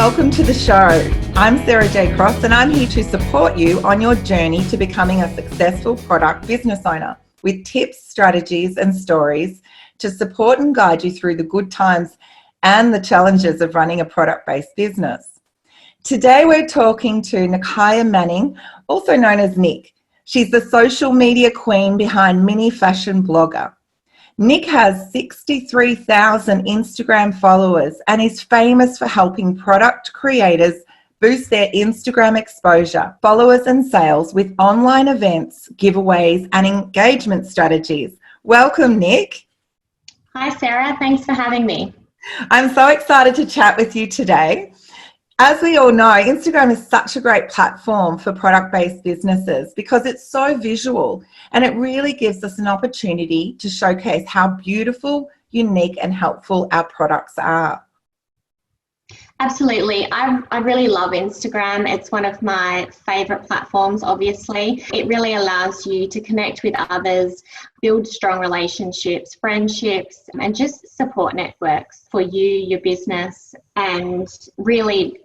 welcome to the show. I'm Sarah J. Cross and I'm here to support you on your journey to becoming a successful product business owner with tips, strategies and stories to support and guide you through the good times and the challenges of running a product-based business. Today we're talking to Nik Manning, also known as Nik. She's the social media queen behind Mini Fashion Blogger. Nik has 63,000 Instagram followers and is famous for helping product creators boost their Instagram exposure, followers and sales with online events, giveaways and engagement strategies. Welcome, Nik. Hi, Sarah. Thanks for having me. I'm so excited to chat with you today. As we all know, Instagram is such a great platform for product-based businesses because it's so visual and it really gives us an opportunity to showcase how beautiful, unique and helpful our products are. Absolutely. I really love Instagram. It's one of my favorite platforms, obviously. It really allows you to connect with others, build strong relationships, friendships, and just support networks for you, your business, and really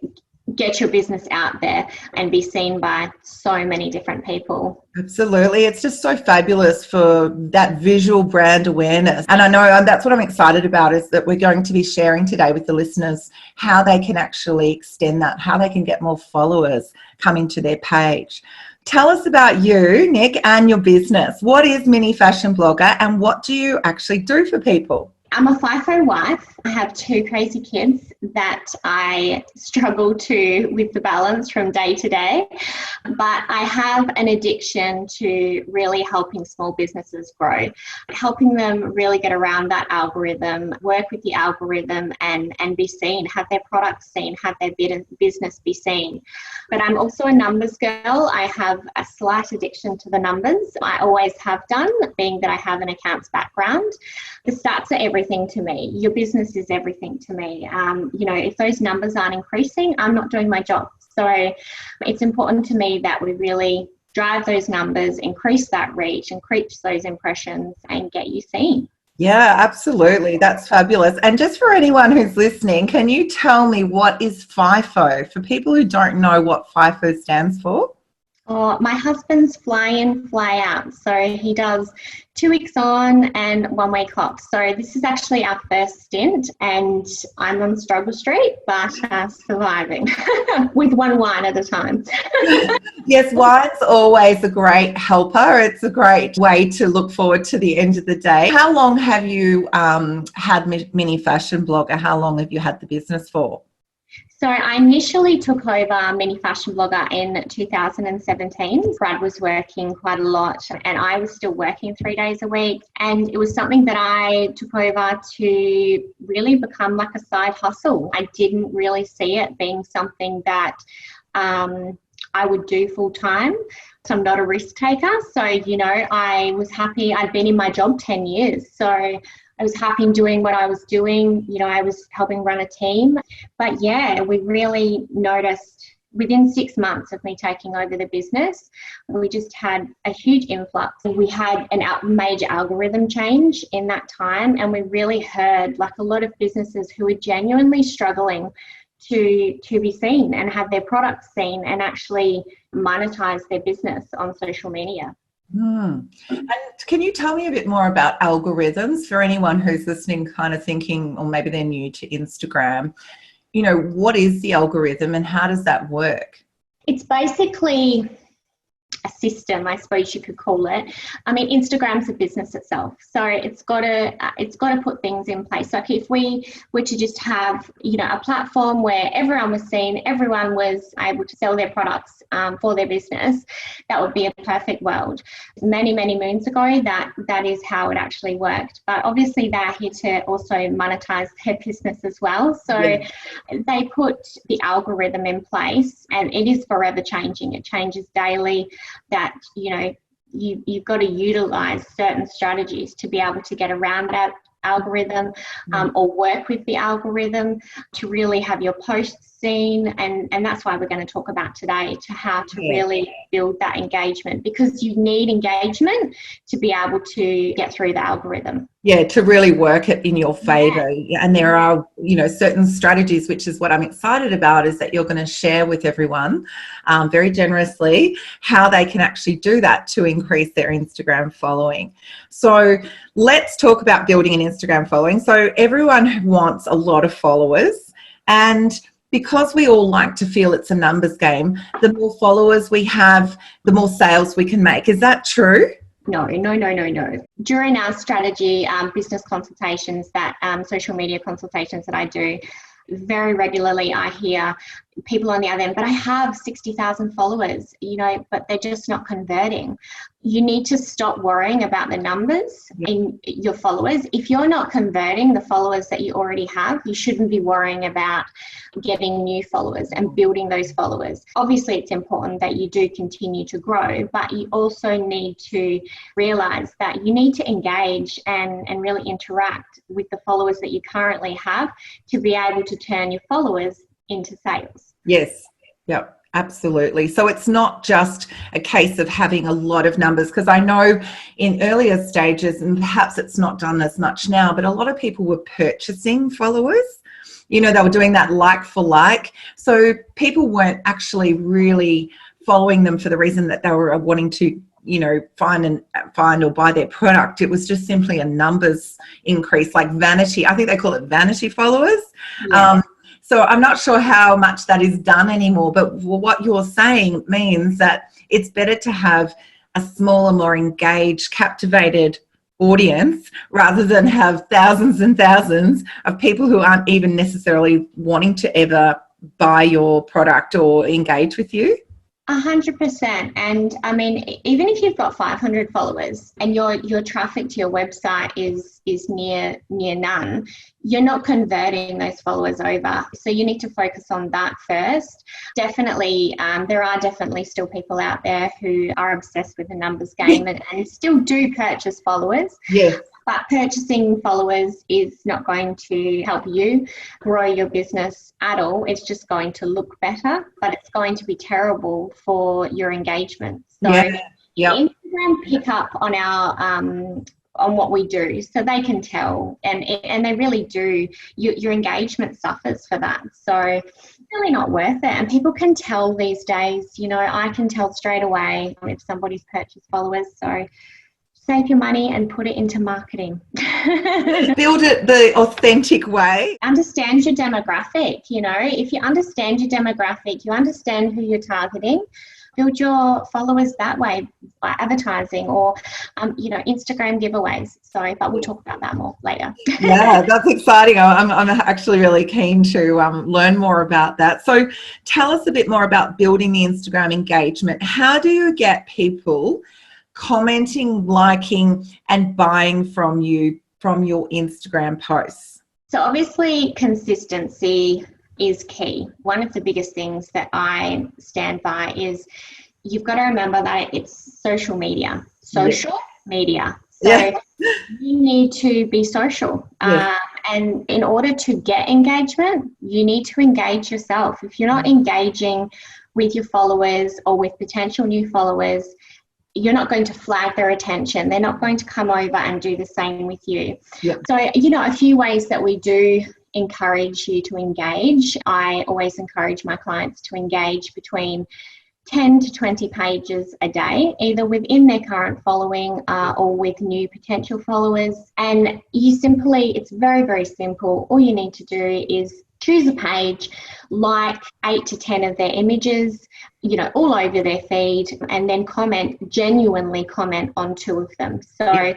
get your business out there and be seen by so many different people. Absolutely. It's just so fabulous for that visual brand awareness. And I know that's what I'm excited about, is that we're going to be sharing today with the listeners how they can actually extend that, how they can get more followers coming to their page. Tell us about you, Nik, and your business. What is Mini Fashion Blogger and what do you actually do for people? I'm a Feiffer wife. I have two crazy kids that I struggle with the balance from day to day. But I have an addiction to really helping small businesses grow, helping them really get around that algorithm, work with the algorithm and be seen, have their products seen, have their business be seen. But I'm also a numbers girl. I have a slight addiction to the numbers. I always have done, being that I have an accounts background. The stats are everything to me. Your business is everything to me. If those numbers aren't increasing, I'm not doing my job. So it's important to me that we really drive those numbers, increase that reach, increase those impressions and get you seen. Yeah, absolutely. That's fabulous. And just for anyone who's listening, can you tell me what is FIFO for people who don't know what FIFO stands for? Oh, my husband's fly in, fly out. So he does 2 weeks on and 1 week off. So this is actually our first stint and I'm on struggle street, but surviving with one wine at a time. Yes, wine's always a great helper. It's a great way to look forward to the end of the day. How long have you had Mini Fashion Blogger? How long have you had the business for? So I initially took over Mini Fashion Blogger in 2017. Brad was working quite a lot and I was still working 3 days a week. And it was something that I took over to really become like a side hustle. I didn't really see it being something that I would do full time. So I'm not a risk taker. So, I was happy. I'd been in my job 10 years. So I was happy in doing what I was doing. I was helping run a team. But yeah, we really noticed within 6 months of me taking over the business, we just had a huge influx. We had a major algorithm change in that time. And we really heard like a lot of businesses who were genuinely struggling to be seen and have their products seen and actually monetize their business on social media. And can you tell me a bit more about algorithms for anyone who's listening, kind of thinking, or maybe they're new to Instagram, what is the algorithm and how does that work? It's basically a system, I suppose you could call it. I mean, Instagram's a business itself, so it's got to put things in place. Like if we were to just have, a platform where everyone was seen, everyone was able to sell their products for their business, that would be a perfect world. Many, many moons ago, that is how it actually worked. But obviously, they're here to also monetize their business as well. So they put the algorithm in place, and it is forever changing. It changes daily. That you've got to utilize certain strategies to be able to get around that algorithm or work with the algorithm to really have your posts seen, and that's why we're going to talk about today, to how to really build that engagement, because you need engagement to be able to get through the algorithm. Yeah, to really work it in your favor. Yeah. And there are, certain strategies, which is what I'm excited about, is that you're going to share with everyone very generously how they can actually do that to increase their Instagram following. So let's talk about building an Instagram following. So everyone wants a lot of followers, and because we all like to feel it's a numbers game, the more followers we have, the more sales we can make. Is that true? No. During our strategy business consultations, social media consultations that I do, very regularly I hear people on the other end, but I have 60,000 followers, but they're just not converting. You need to stop worrying about the numbers in your followers. If you're not converting the followers that you already have, you shouldn't be worrying about getting new followers and building those followers. Obviously, it's important that you do continue to grow, but you also need to realize that you need to engage and really interact with the followers that you currently have to be able to turn your followers into sales. Yes. Yep. Absolutely. So it's not just a case of having a lot of numbers, because I know in earlier stages, and perhaps it's not done as much now, but a lot of people were purchasing followers. They were doing that like for like. So people weren't actually really following them for the reason that they were wanting to find or buy their product. It was just simply a numbers increase, like vanity. I think they call it vanity followers. Yeah. So I'm not sure how much that is done anymore, but what you're saying means that it's better to have a smaller, more engaged, captivated audience rather than have thousands and thousands of people who aren't even necessarily wanting to ever buy your product or engage with you. 100%. And I mean, even if you've got 500 followers and your traffic to your website is near none, you're not converting those followers over. So you need to focus on that first. Definitely, there are definitely still people out there who are obsessed with the numbers game and still do purchase followers. Yes. But purchasing followers is not going to help you grow your business at all. It's just going to look better, but it's going to be terrible for your engagement. So Instagram pick up on our on what we do, so they can tell, and they really do. Your engagement suffers for that. So it's really not worth it. And people can tell these days. I can tell straight away if somebody's purchased followers. So save your money and put it into marketing. Build it the authentic way. Understand your demographic. If you understand your demographic, you understand who you're targeting, build your followers that way by advertising or, Instagram giveaways. But we'll talk about that more later. Yeah, that's exciting. I'm actually really keen to learn more about that. So tell us a bit more about building the Instagram engagement. How do you get people commenting, liking, and buying from you from your Instagram posts? So obviously consistency is key. One of the biggest things that I stand by is you've got to remember that it's social media. So you need to be social. And in order to get engagement, you need to engage yourself. If you're not engaging with your followers or with potential new followers, you're not going to flag their attention. They're not going to come over and do the same with you. Yep. So, a few ways that we do encourage you to engage. I always encourage my clients to engage between 10 to 20 pages a day, either within their current following or with new potential followers. And it's very, very simple. All you need to do is choose a page, like 8 to 10 of their images, all over their feed, and then genuinely comment on 2 of them. So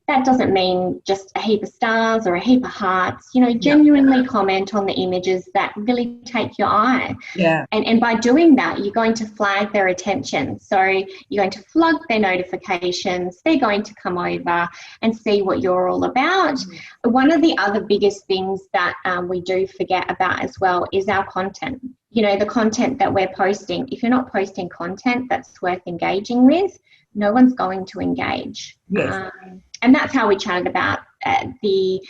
that doesn't mean just a heap of stars or a heap of hearts, genuinely comment on the images that really take your eye. Yeah. And by doing that, you're going to flag their attention. So you're going to flood their notifications. They're going to come over and see what you're all about. Mm-hmm. One of the other biggest things that we do forget about as well is our content. The content that we're posting. If you're not posting content that's worth engaging with, no one's going to engage. Yes. And that's how we chatted about the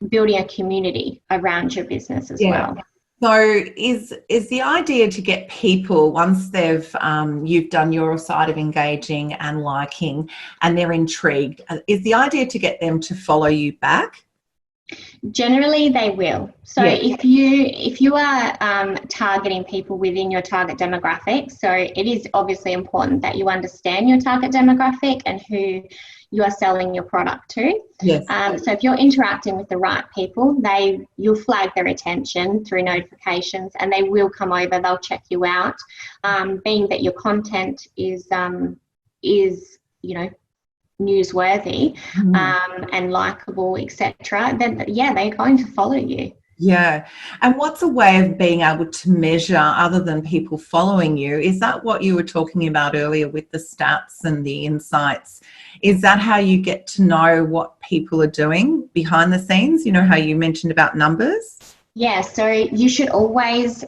building a community around your business as well. So is the idea to get people, once you've done your side of engaging and liking and they're intrigued, is the idea to get them to follow you back? Generally, they will. So Yes. if you are targeting people within your target demographic, so it is obviously important that you understand your target demographic and who you are selling your product to. Yes. So if you're interacting with the right people, you'll flag their attention through notifications, and they will come over. They'll check you out. Being that your content is newsworthy and likable, etc., then they're going to follow you. Yeah. And what's a way of being able to measure, other than people following you? Is that what you were talking about earlier with the stats and the insights? Is that how you get to know what people are doing behind the scenes? You know how you mentioned about numbers? Yeah, so you should always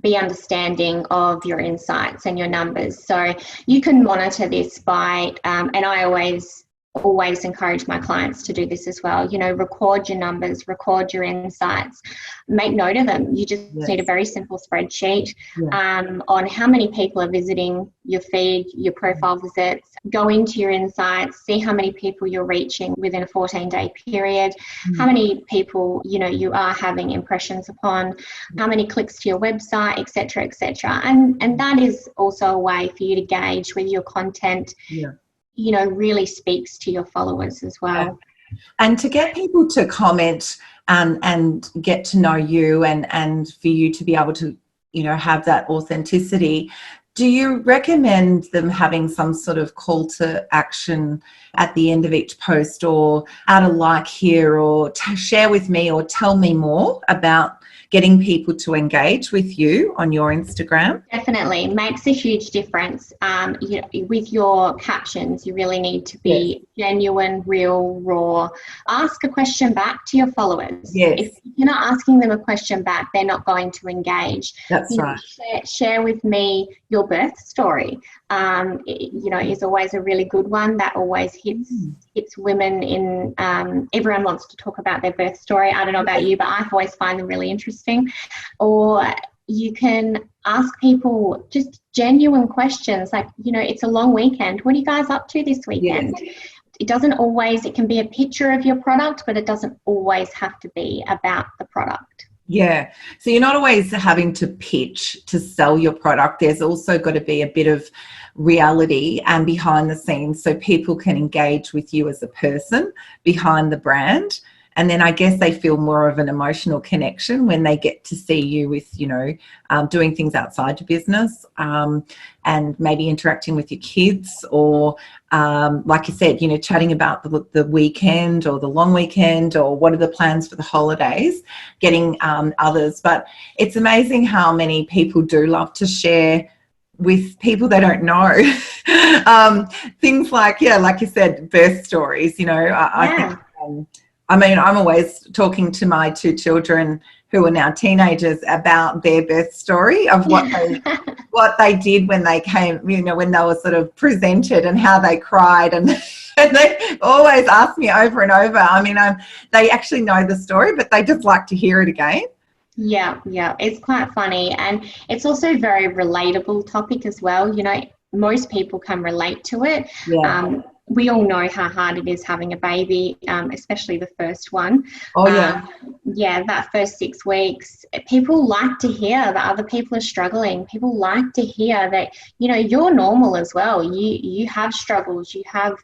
be understanding of your insights and your numbers. So you can monitor this by, and I always encourage my clients to do this as well. Record your numbers, record your insights, make note of them. You just need a very simple spreadsheet on how many people are visiting your feed, your profile visits. Go into your insights, see how many people you're reaching within a 14-day period, how many people you are having impressions upon, how many clicks to your website, etc., etc. And that is also a way for you to gauge whether your content really speaks to your followers as well. And to get people to comment and get to know you and for you to be able to, have that authenticity, do you recommend them having some sort of call to action at the end of each post, or add a like here, or share with me, or tell me more about getting people to engage with you on your Instagram? Definitely makes a huge difference. With your captions, you really need to be genuine, real, raw. Ask a question back to your followers. Yes. If you're not asking them a question back, they're not going to engage. That's right. Share with me your birth story. Is always a really good one that always hits women in. Everyone wants to talk about their birth story. I don't know about you, but I always find them really interesting. Or you can ask people just genuine questions like, it's a long weekend. What are you guys up to this weekend? Yes. It can be a picture of your product, but it doesn't always have to be about the product. Yeah. So you're not always having to pitch to sell your product. There's also got to be a bit of reality and behind the scenes so people can engage with you as a person behind the brand. And then I guess they feel more of an emotional connection when they get to see you with, doing things outside your business and maybe interacting with your kids, or like you said, chatting about the weekend or the long weekend, or what are the plans for the holidays, getting others. But it's amazing how many people do love to share with people they don't know. Things like, like you said, birth stories, I think... I'm always talking to my two children who are now teenagers about their birth story of what they did when they came, when they were sort of presented, and how they cried, and they always ask me over and over. They actually know the story, but they just like to hear it again. Yeah, it's quite funny, and it's also a very relatable topic as well. Most people can relate to it. We all know how hard it is having a baby, especially the first one. Oh, yeah. That first 6 weeks. People like to hear that other people are struggling. People like to hear that, you're normal as well. You have struggles. You have,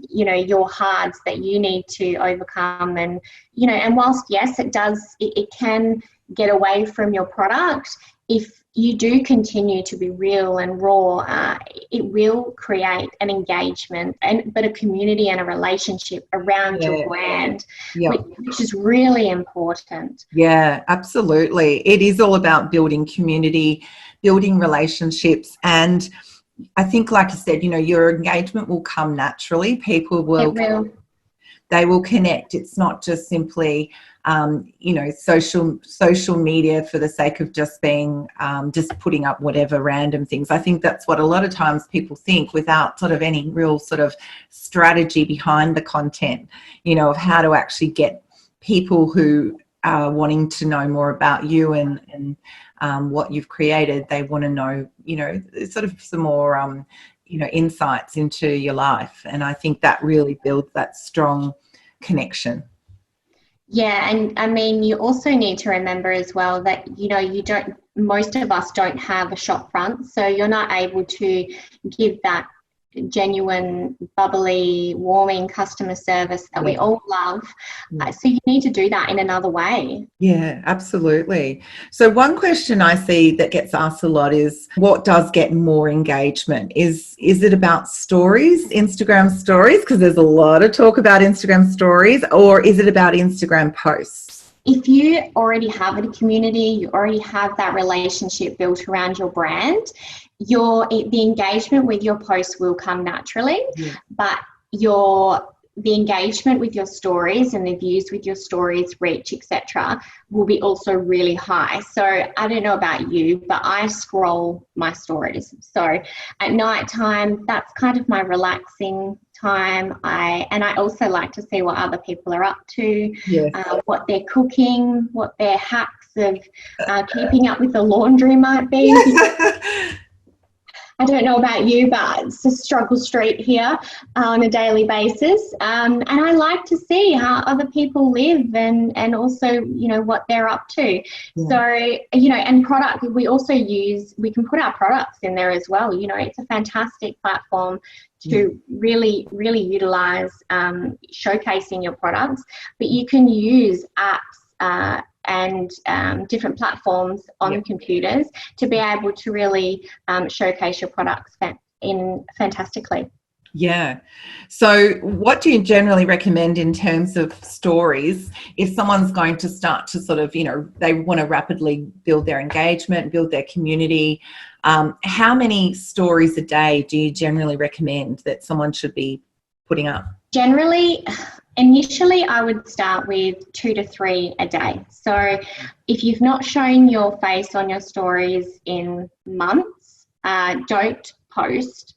your hards that you need to overcome. And, and whilst, yes, it can get away from your product, if you do continue to be real and raw, it will create an engagement but a community and a relationship around your brand, which is really important. Yeah, absolutely. It is all about building community, building relationships, and I think, like you said, your engagement will come naturally. People will. They will connect. It's not just simply, social media for the sake of just being, just putting up whatever random things. I think that's what a lot of times people think, without sort of any real sort of strategy behind the content, of how to actually get people who are wanting to know more about you and what you've created, they want to know, sort of some more, insights into your life. And I think that really builds that strong connection. Yeah, and I mean, you also need to remember as well that, most of us don't have a shop front, so you're not able to give that genuine, bubbly, warming customer service that we all love. So you need to do that in another way. Yeah, absolutely. So one question I see that gets asked a lot is, what does get more engagement? Is it about stories, Instagram stories? Because there's a lot of talk about Instagram stories, or is it about Instagram posts? If you already have a community, you already have that relationship built around your brand, the engagement with your posts will come naturally, but the engagement with your stories and the views with your stories, reach, etc., will be also really high. So I don't know about you, but I scroll my stories. So at night time, that's kind of my relaxing time. I also like to see what other people are up to, what they're cooking, what their hacks of keeping up with the laundry might be. I don't know about you, but it's a struggle street here on a daily basis. And I like to see how other people live and also, what they're up to. Yeah. So, and product, we can put our products in there as well. It's a fantastic platform to really, really utilize showcasing your products, but you can use apps and different platforms on computers to be able to really showcase your products fantastically. Yeah. So what do you generally recommend in terms of stories if someone's going to start to sort of, they want to rapidly build their engagement, build their community? How many stories a day do you generally recommend that someone should be putting up? Generally, initially, I would start with 2 to 3 a day. So if you've not shown your face on your stories in months, don't post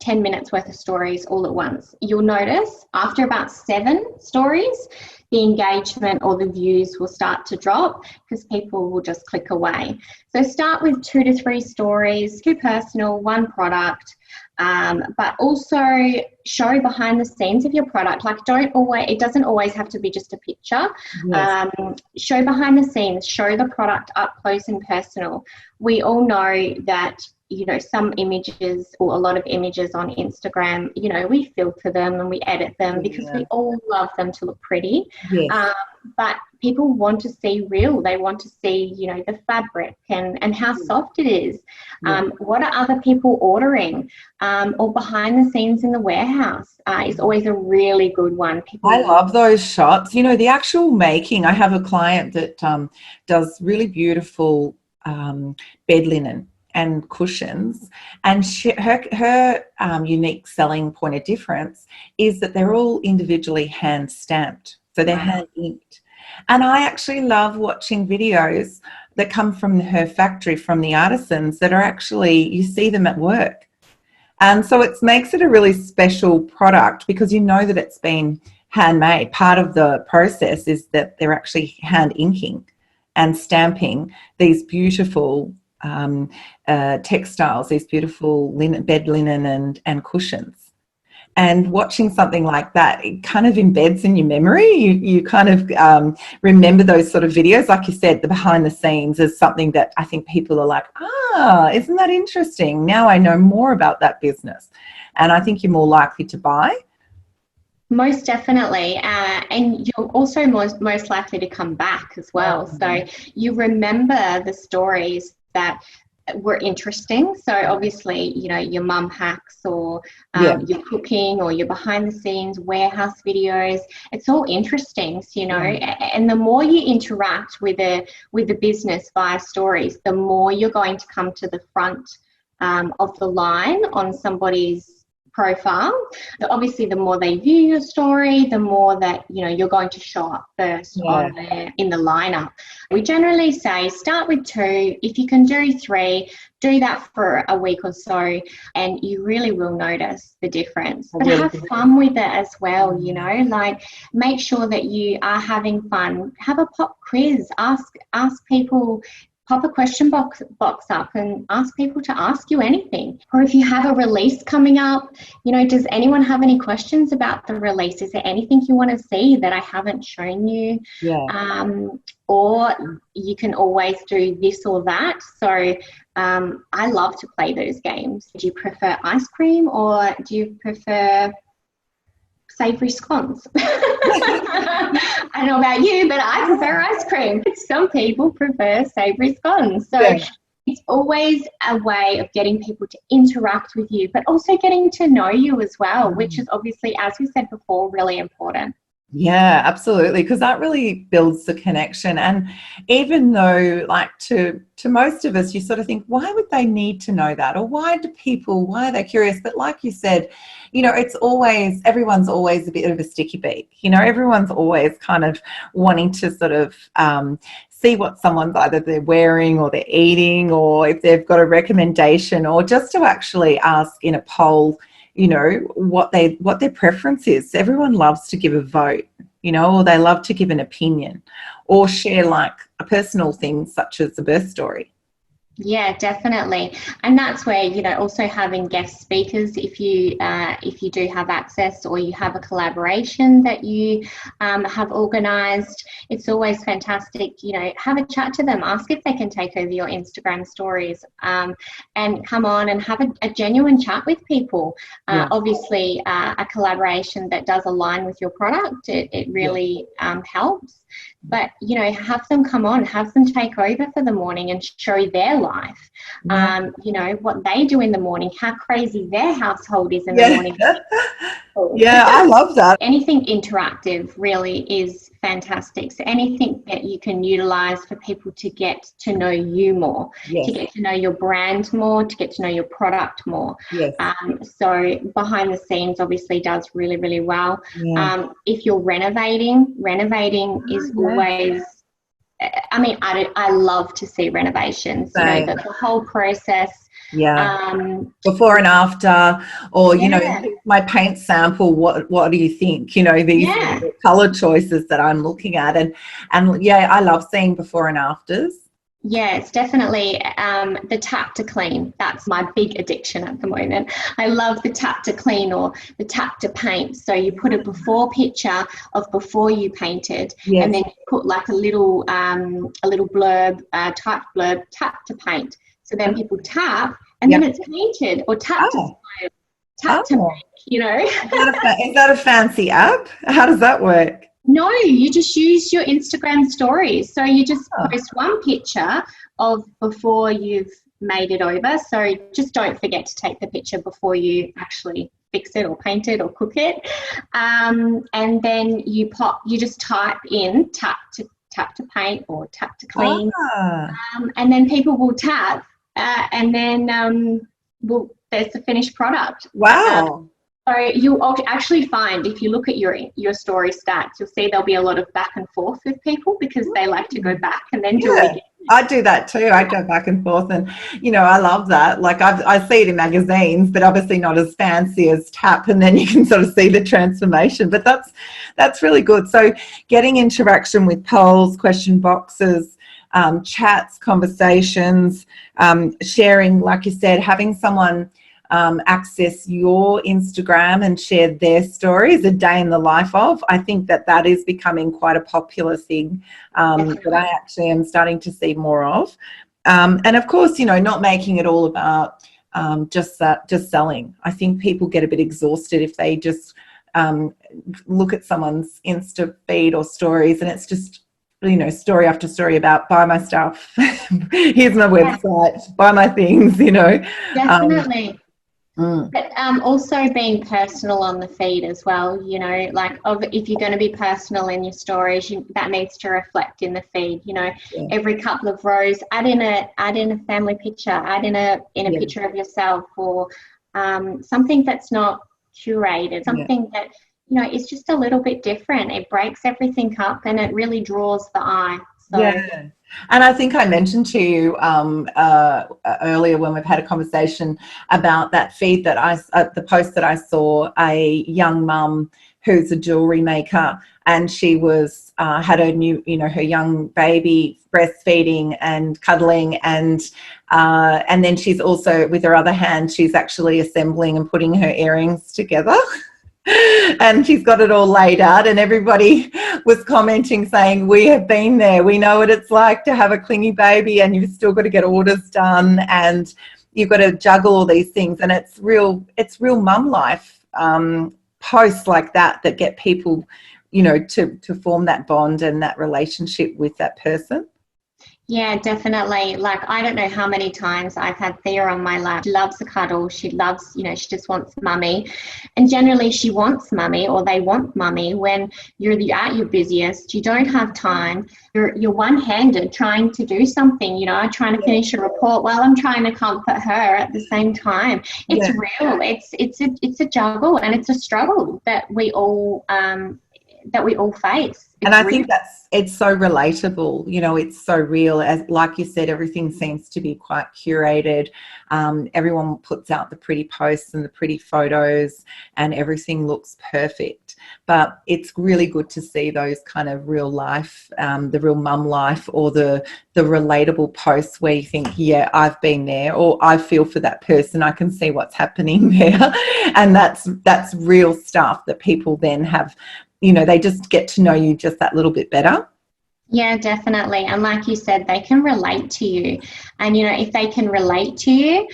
10 minutes worth of stories all at once. You'll notice after about 7 stories, the engagement or the views will start to drop because people will just click away. So start with 2 to 3 stories, 2 personal, 1 product. But also show behind the scenes of your product. It doesn't always have to be just a picture. Yes. Show behind the scenes, show the product up close and personal. We all know that, some images or a lot of images on Instagram, we filter them and we edit them because we all love them to look pretty. Yes. But people want to see real. They want to see, the fabric and how soft it is. What are other people ordering? Or behind the scenes in the warehouse is always a really good one. I love those shots. The actual making. I have a client that does really beautiful bed linen and cushions, and her unique selling point of difference is that they're all individually hand stamped, so they're hand inked. And I actually love watching videos that come from her factory, from the artisans that are actually, you see them at work, and so it makes it a really special product because that it's been handmade. Part of the process is that they're actually hand inking and stamping these beautiful textiles, these beautiful bed linen and cushions. And watching something like that, it kind of embeds in your memory. You kind of remember those sort of videos. Like you said, the behind the scenes is something that I think people are like, isn't that interesting? Now I know more about that business. And I think you're more likely to buy. Most definitely. And you're also most likely to come back as well. Mm-hmm. So you remember the stories that were interesting. So obviously, your mum hacks or your cooking or your behind the scenes warehouse videos, it's all interesting, and the more you interact with the business via stories, the more you're going to come to the front of the line on somebody's profile. Obviously, the more they view your story, the more that, you know, you're going to show up first on there in the lineup. We generally say start with 2. If you can do 3, do that for a week or so, and you really will notice the difference. But have fun with it as well, you know, like make sure that you are having fun. Have a pop quiz. Ask people. Pop a question box up and ask people to ask you anything. Or if you have a release coming up, you know, does anyone have any questions about the release? Is there anything you want to see that I haven't shown you? Or you can always do this or that. So I love to play those games. Do you prefer ice cream or do you prefer savoury scones? I don't know about you, but I prefer ice cream. Some people prefer savoury scones. So it's always a way of getting people to interact with you, but also getting to know you as well, which is obviously, as we said before, really important. Yeah, absolutely, because that really builds the connection. And even though, like, to most of us, you sort of think, why would they need to know that? Or why are they curious? But like you said, you know, everyone's always a bit of a sticky beak. You know, everyone's always kind of wanting to sort of see what someone's either they're wearing or they're eating, or if they've got a recommendation, or just to actually ask in a poll, you know, what their preference is. Everyone loves to give a vote, you know, or they love to give an opinion or share like a personal thing such as a birth story. Yeah, definitely. And that's where, you know, also having guest speakers, if you do have access or you have a collaboration that you have organised, it's always fantastic, you know, have a chat to them, ask if they can take over your Instagram stories and come on and have a genuine chat with people. Obviously, a collaboration that does align with your product, it really helps. But, you know, have them come on, have them take over for the morning and show their life, you know, what they do in the morning, how crazy their household is in the morning. Yeah, I love that. Anything interactive really is fantastic. So anything that you can utilize for people to get to know you more, to get to know your brand more, to get to know your product more. So behind the scenes obviously does really, really well. If you're renovating is always, I mean, I love to see renovations, you know, the whole process. Before and after, or you know, my paint sample, what do you think? You know, these are the color choices that I'm looking at, and I love seeing before and afters. Yeah, it's definitely the tap to clean. That's my big addiction at the moment. I love the tap to clean or the tap to paint. So you put a before picture of before you painted, and then you put like a little blurb, typed blurb, tap to paint. So then people tap, and then it's painted, or tap to smile, tap to make, you know. Is that a fancy app? How does that work? No, you just use your Instagram stories. So you just post one picture of before you've made it over. So just don't forget to take the picture before you actually fix it or paint it or cook it. And then you just type in tap to paint or tap to clean. And then people will tap. And then there's the finished product. Wow. So you'll actually find, if you look at your story stats, you'll see there'll be a lot of back and forth with people because they like to go back and then do it again. I do that too. I go back and forth, and you know, I love that. Like I see it in magazines, but obviously not as fancy as tap, and then you can sort of see the transformation. But that's really good. So getting interaction with polls, question boxes, chats, conversations, sharing, like you said, having someone access your Instagram and share their stories, a day in the life of. I think that is becoming quite a popular thing that I actually am starting to see more of. And of course, you know, not making it all about just selling. I think people get a bit exhausted if they just look at someone's Insta feed or stories and it's just, you know, story after story about buy my stuff, here's my website, buy my things, you know. Definitely. But also being personal on the feed as well, you know, like if you're going to be personal in your stories, that needs to reflect in the feed, you know. Every couple of rows, add in a family picture, add in a picture of yourself, or something that's not curated, something that, you know, is just a little bit different. It breaks everything up and it really draws the eye. So, yeah. And I think I mentioned to you earlier when we've had a conversation about that feed that the post that I saw, a young mum who's a jewelry maker, and she was had her new, you know, her young baby breastfeeding and cuddling, and then she's also, with her other hand, she's actually assembling and putting her earrings together. And she's got it all laid out, and everybody was commenting saying, we have been there, we know what it's like to have a clingy baby, and you've still got to get orders done, and you've got to juggle all these things. And it's real mum life posts like that get people, you know, to form that bond and that relationship with that person. yeah, definitely. Like, I don't know how many times I've had Thea on my lap. She loves a cuddle. She loves, you know, she just wants mummy. And generally she wants mummy, or they want mummy when you're at your busiest. You don't have time. You're one-handed trying to do something, you know, trying to finish a report while I'm trying to comfort her at the same time. It's real. It's a juggle, and it's a struggle that we all face. And I think it's so relatable, you know, it's so real. As like you said, everything seems to be quite curated. Everyone puts out the pretty posts and the pretty photos, and everything looks perfect. But it's really good to see those kind of real life, the real mum life, or the relatable posts where you think, yeah, I've been there, or I feel for that person. I can see what's happening there. And that's real stuff that people then have, you know, they just get to know you just that little bit better. Yeah, definitely. And like you said, they can relate to you. And, you know, if they can relate to you,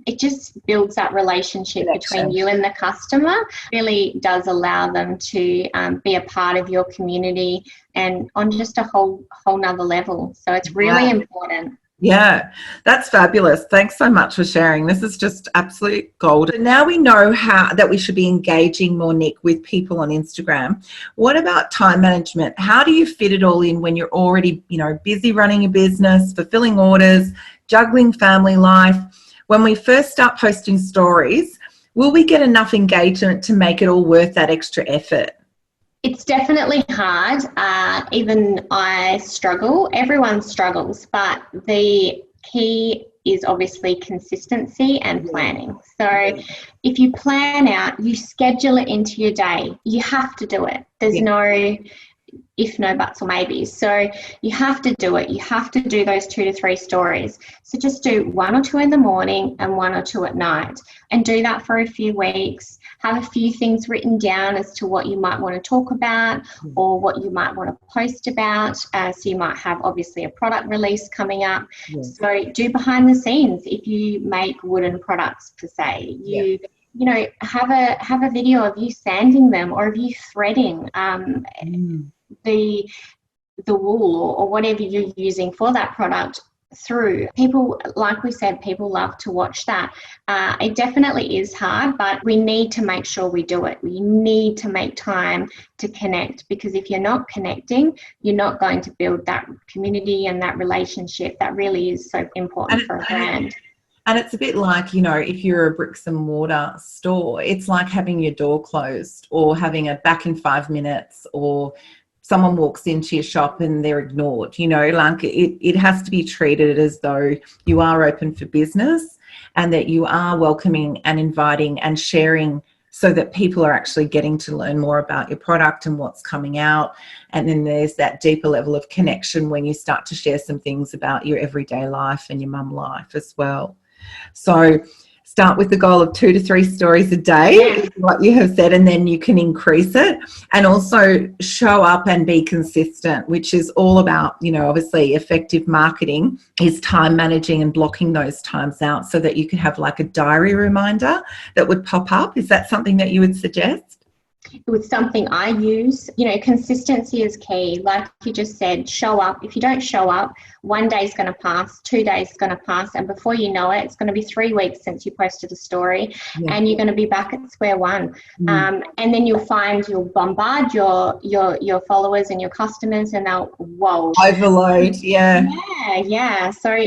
it just builds that relationship between you and the customer. It really does allow them to be a part of your community, and on just a whole nother level. So it's really important. Yeah, that's fabulous. Thanks so much for sharing. This is just absolute gold. Now we know that we should be engaging more, Nik, with people on Instagram. What about time management? How do you fit it all in when you're already, you know, busy running your business, fulfilling orders, juggling family life? When we first start posting stories, will we get enough engagement to make it all worth that extra effort? It's definitely hard. Even I struggle. Everyone struggles, but the key is obviously consistency and planning. So if you plan out, you schedule it into your day, you have to do it. There's no if, no buts or maybes. So you have to do it. You have to do those 2 to 3 stories. So just do 1 or 2 in the morning and 1 or 2 at night, and do that for a few weeks. Have a few things written down as to what you might want to talk about or what you might want to post about. So you might have obviously a product release coming up. So do behind the scenes. If you make wooden products per se, you know, have a video of you sanding them, or of you threading the wool or whatever you're using for that product through. People, like we said, people love to watch that. It definitely is hard, but we need to make sure we do it. We need to make time to connect, because if you're not connecting, you're not going to build that community and that relationship that really is so important for a brand. And it's a bit like, you know, if you're a bricks and mortar store, it's like having your door closed, or having a back in 5 minutes, or someone walks into your shop and they're ignored. You know, like it has to be treated as though you are open for business, and that you are welcoming and inviting and sharing, so that people are actually getting to learn more about your product and what's coming out. And then there's that deeper level of connection when you start to share some things about your everyday life and your mum life as well. So start with the goal of 2 to 3 stories a day, what you have said, and then you can increase it. And also show up and be consistent, which is all about, you know, obviously effective marketing is time managing and blocking those times out, so that you can have like a diary reminder that would pop up. Is that something that you would suggest? It was something I use. You know, consistency is key. Like you just said, show up. If you don't show up, 1 day is going to pass, 2 days is going to pass, and before you know it, it's going to be 3 weeks since you posted a story, and you're going to be back at square one. And then you'll find you'll bombard your followers and your customers, and they'll overload. Yeah. So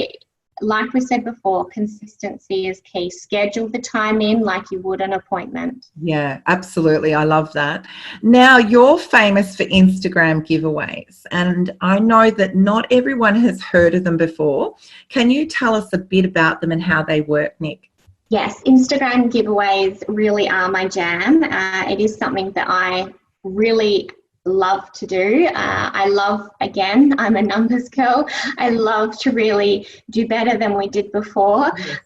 like we said before, consistency is key. Schedule the time in like you would an appointment. Yeah, absolutely. I love that. Now, you're famous for Instagram giveaways, and I know that not everyone has heard of them before. Can you tell us a bit about them and how they work, Nik? Yes, Instagram giveaways really are my jam. It is something that I really love to do. I'm a numbers girl. I love to really do better than we did before. Yes.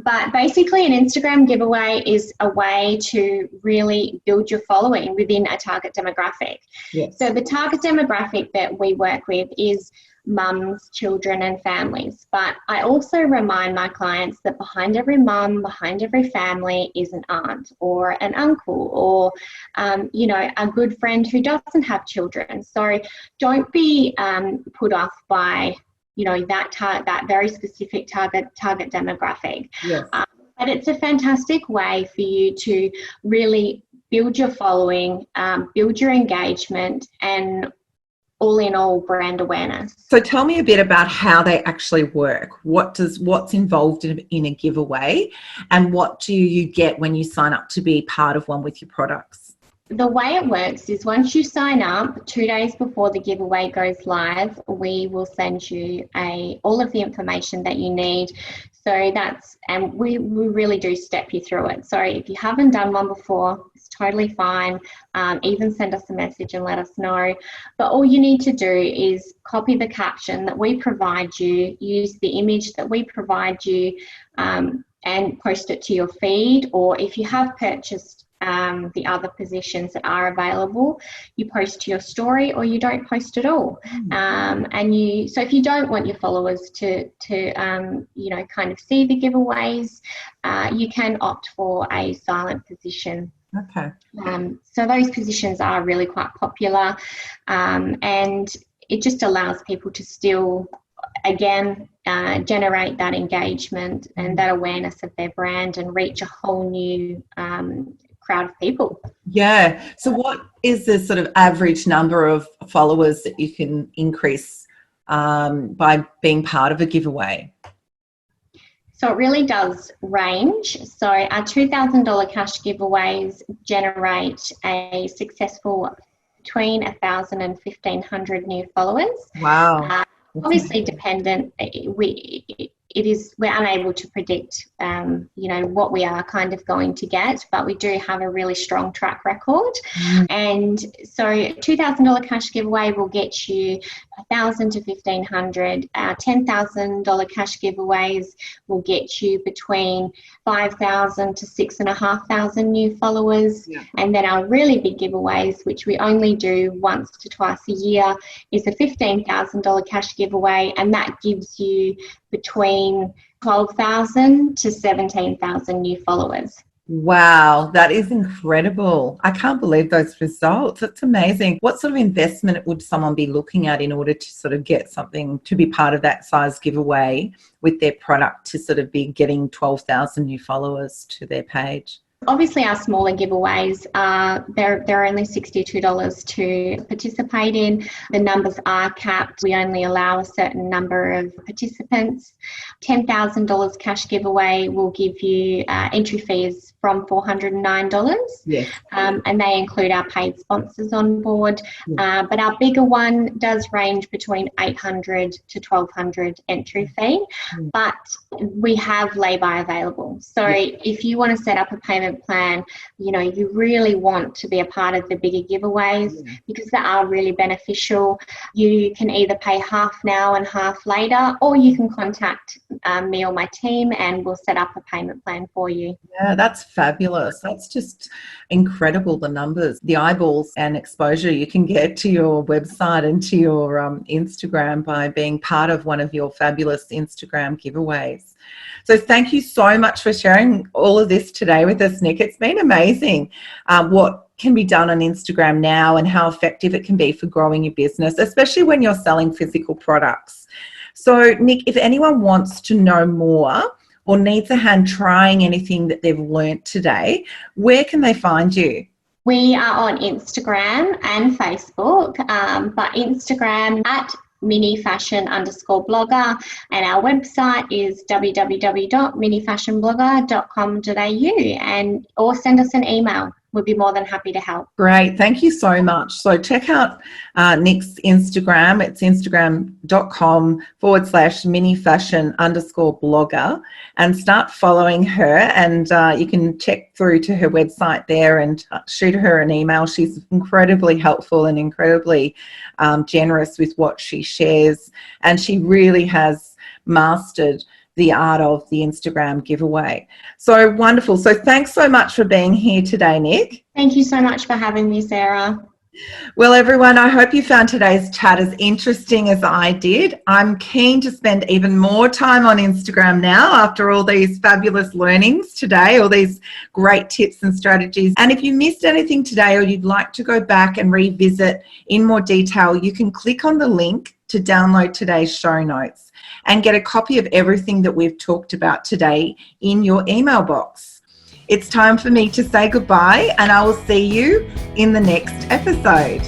But basically an Instagram giveaway is a way to really build your following within a target demographic. Yes. So the target demographic that we work with is mums, children and families. But I also remind my clients that behind every mum, behind every family is an aunt or an uncle or, a good friend who doesn't have children. So don't be put off by, that very specific target demographic. Yes. But it's a fantastic way for you to really build your following, build your engagement, and all in all brand awareness. So tell me a bit about how they actually work. What's involved in a giveaway, and what do you get when you sign up to be part of one with your products? The way it works is once you sign up, 2 days before the giveaway goes live, we will send you all of the information that you need. So and we really do step you through it. So if you haven't done one before, it's totally fine. Even send us a message and let us know. But all you need to do is copy the caption that we provide you, use the image that we provide you, and post it to your feed. Or if you have purchased the other positions that are available, you post to your story or you don't post at all. So if you don't want your followers to kind of see the giveaways, you can opt for a silent position. Okay. So those positions are really quite popular, and it just allows people to still generate that engagement and that awareness of their brand and reach a whole new crowd of people. Yeah. So what is the sort of average number of followers that you can increase by being part of a giveaway? So it really does range. So our $2,000 cash giveaways generate a successful between 1,000 and 1,500 new followers. Wow. Obviously dependent, we're unable to predict, what we are kind of going to get, but we do have a really strong track record. And so $2,000 cash giveaway will get you 1,000 to 1,500. Our $10,000 cash giveaways will get you between 5,000 to 6,500 new followers. Yeah. And then our really big giveaways, which we only do once to twice a year, is a $15,000 cash giveaway, and that gives you between 12,000 to 17,000 new followers. Wow, that is incredible. I can't believe those results. That's amazing. What sort of investment would someone be looking at in order to sort of get something to be part of that size giveaway with their product to sort of be getting 12,000 new followers to their page? Obviously, our smaller giveaways they're only $62 to participate in. The numbers are capped. We only allow a certain number of participants. $10,000 cash giveaway will give you entry fees from $409. Yes. And they include our paid sponsors on board. But our bigger one does range between $800 to $1,200 entry fee. But we have lay-by available. So if you want to set up a payment plan, you really want to be a part of the bigger giveaways because they are really beneficial. You can either pay half now and half later, or you can contact me or my team and we'll set up a payment plan for you. Yeah, that's fabulous. That's just incredible, the numbers, the eyeballs and exposure you can get to your website and to your Instagram by being part of one of your fabulous Instagram giveaways. So thank you so much for sharing all of this today with us, Nik. It's been amazing what can be done on Instagram now and how effective it can be for growing your business, especially when you're selling physical products. So, Nik, if anyone wants to know more or needs a hand trying anything that they've learnt today, where can they find you? We are on Instagram and Facebook, but Instagram at minifashion_blogger, and our website is www.minifashionblogger.com.au, or send us an email. We'd be more than happy to help. Great. Thank you so much. So check out Nik's Instagram. It's instagram.com/minifashion_blogger, and start following her. And you can check through to her website there and shoot her an email. She's incredibly helpful and incredibly generous with what she shares. And she really has mastered the art of the Instagram giveaway. So wonderful. So thanks so much for being here today, Nik. Thank you so much for having me, Sarah. Well, everyone, I hope you found today's chat as interesting as I did. I'm keen to spend even more time on Instagram now after all these fabulous learnings today, all these great tips and strategies. And if you missed anything today or you'd like to go back and revisit in more detail, you can click on the link to download today's show notes and get a copy of everything that we've talked about today in your email box. It's time for me to say goodbye, and I will see you in the next episode.